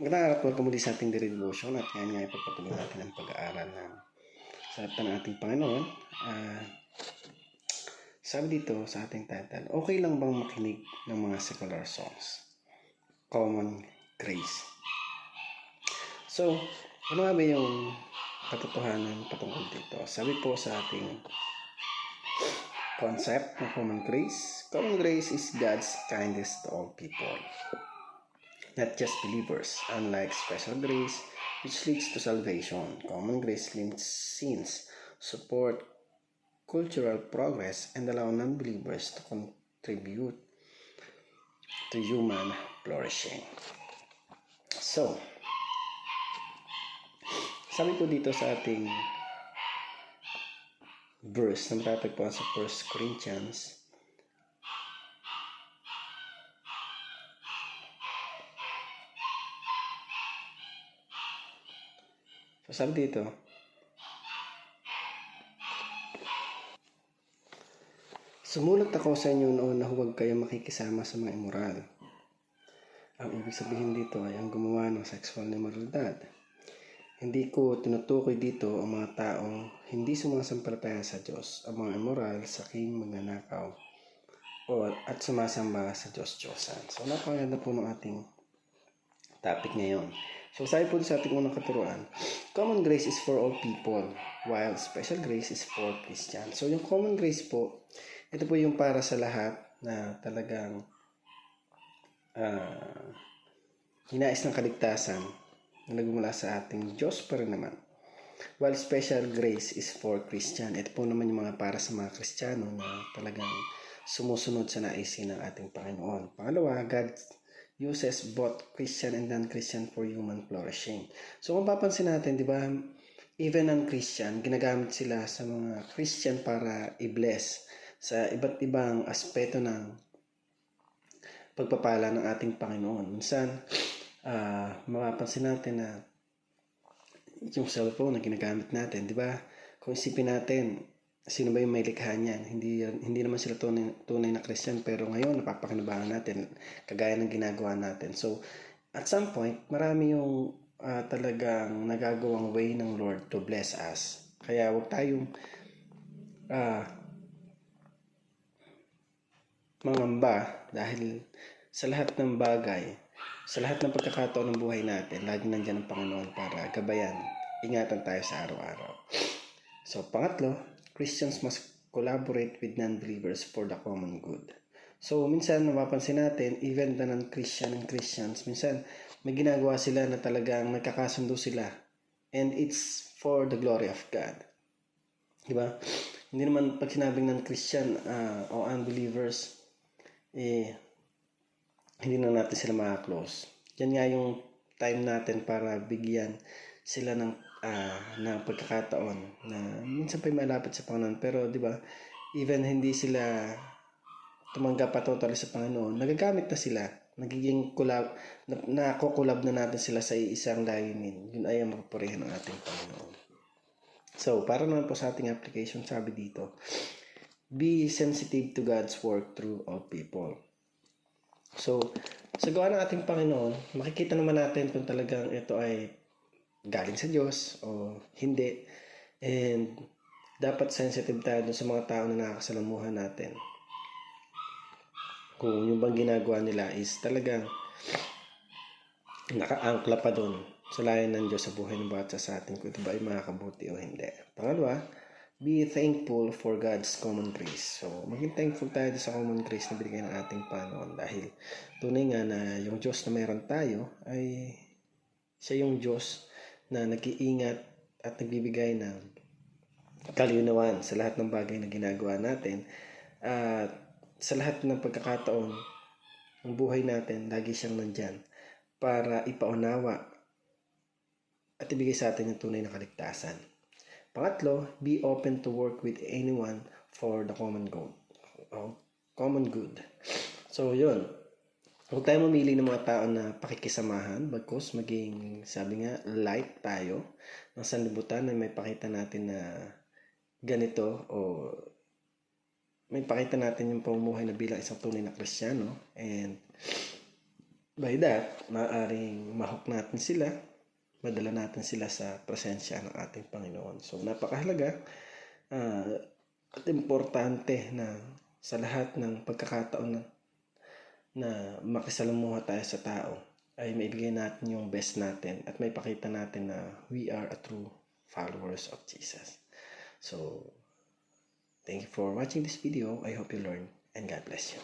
Magandang araw po, welcome muli sa ating daily devotion at ngayon nga ipagpatuloy natin ang pag-aaral ng salita ng ating Panginoon. Sabi dito sa ating title, okay lang bang makinig ng mga secular songs? Common Grace. So, ano nga ba yung katotohanan patungkol dito? Sabi po sa ating concept ng Common Grace, Common Grace is God's kindness to all people, not just believers. Unlike special grace, which leads to salvation, common grace limits sins, support cultural progress, and allow non-believers to contribute to human flourishing. So, sabi po dito sa ating verse na matatagpuan sa 1 Corinthians sabi dito, sumulat ako sa inyo noon na huwag kayong makikisama sa mga immoral. Ang ibig sabihin dito ay ang gumawa ng sexual na immoralidad. Hindi ko tinutukoy dito ang mga taong hindi sumasampalataya sa Diyos, ang mga immoral, saking magnanakaw, at sumasamba sa Diyos-Diyosan. So, napakaganda po ng ating topic ngayon. So, sabi po sa ating unang katuruan, common grace is for all people, while special grace is for Christians. So, yung common grace po, ito po yung para sa lahat na talagang hinais ng kaligtasan na nagmula sa ating Diyos pa rin naman. While special grace is for Christian, ito po naman yung mga para sa mga Kristiyano na talagang sumusunod sa naisin ng ating Panginoon. Pangalawa, God uses both Christian and non-Christian for human flourishing. So kung papansin natin, di ba, even non-Christian, ginagamit sila sa mga Christian para i-bless sa iba't ibang aspeto ng pagpapala ng ating Panginoon. Minsan, mapapansin natin na yung cellphone na ginagamit natin, di ba? Kung isipin natin, sino ba yung may likha niyan? Hindi naman sila tunay na Christian, pero ngayon napapakinabangan natin kagaya ng ginagawa natin. So, at some point, marami yung talagang nagagawang way ng Lord to bless us. Kaya huwag tayong mangamba dahil sa lahat ng bagay, sa lahat ng pagkakataon ng buhay natin, lagi nandiyan ang Panginoon para gabayan, ingatan tayo sa araw-araw. So, pangatlo, Christians must collaborate with non-believers for the common good. So, minsan mapapansin natin, even the non-Christian and Christians, minsan may ginagawa sila na talagang nagkakasundo sila. And it's for the glory of God. Diba? Hindi naman pag sinabing non-Christian o unbelievers, hindi na natin sila makaklose. Yan nga yung time natin para bigyan sila ng pagkakataon na minsan pa malapit sa Panginoon. Pero di ba, even hindi sila tumanggap pa totally sa Panginoon, nagagamit na sila. Nagiging nakukulab na natin sila sa isang layunin. Yun ay ang mapapurihan ng ating Panginoon. So, para naman po sa ating application, sabi dito, be sensitive to God's work through all people. So, sa gawa ng ating Panginoon, makikita naman natin kung talagang ito ay galing sa Diyos o hindi. And dapat sensitive tayo dun sa mga tao na nakakasalamuhan natin. Kung yung bang ginagawa nila is talagang nakaangkla pa dun sa layan ng Diyos sa buhay ng bawat sa atin, kung ito ba ay makakabuti o hindi. Pangalawa, be thankful for God's common grace. So, maging thankful tayo sa common grace na binigay ng ating Panginoon dahil tunay nga na yung Diyos na meron tayo ay siya yung Diyos na nag-iingat at nagbibigay ng kalinawan sa lahat ng bagay na ginagawa natin. At sa lahat ng pagkakataon ng buhay natin, lagi siyang nandyan para ipaunawa at ibigay sa atin yung tunay na kaligtasan. Pangatlo, be open to work with anyone for the common good. So, yun. Huwag tayo mamili ng mga tao na pakikisamahan, bagkus maging, sabi nga, light tayo ng sanlibutan na may pakita natin na ganito o may pakita natin yung pamumuhay na bilang isang tunay na Kristiyano. And By that, maaaring mahok natin sila, madala natin sila sa presensya ng ating Panginoon. So, napakahalaga at importante na sa lahat ng pagkakataon na makisalamuha tayo sa tao, ay maibigay natin yung best natin at may pakita natin na we are a true followers of Jesus. So, thank you for watching this video. I hope you learned and God bless you.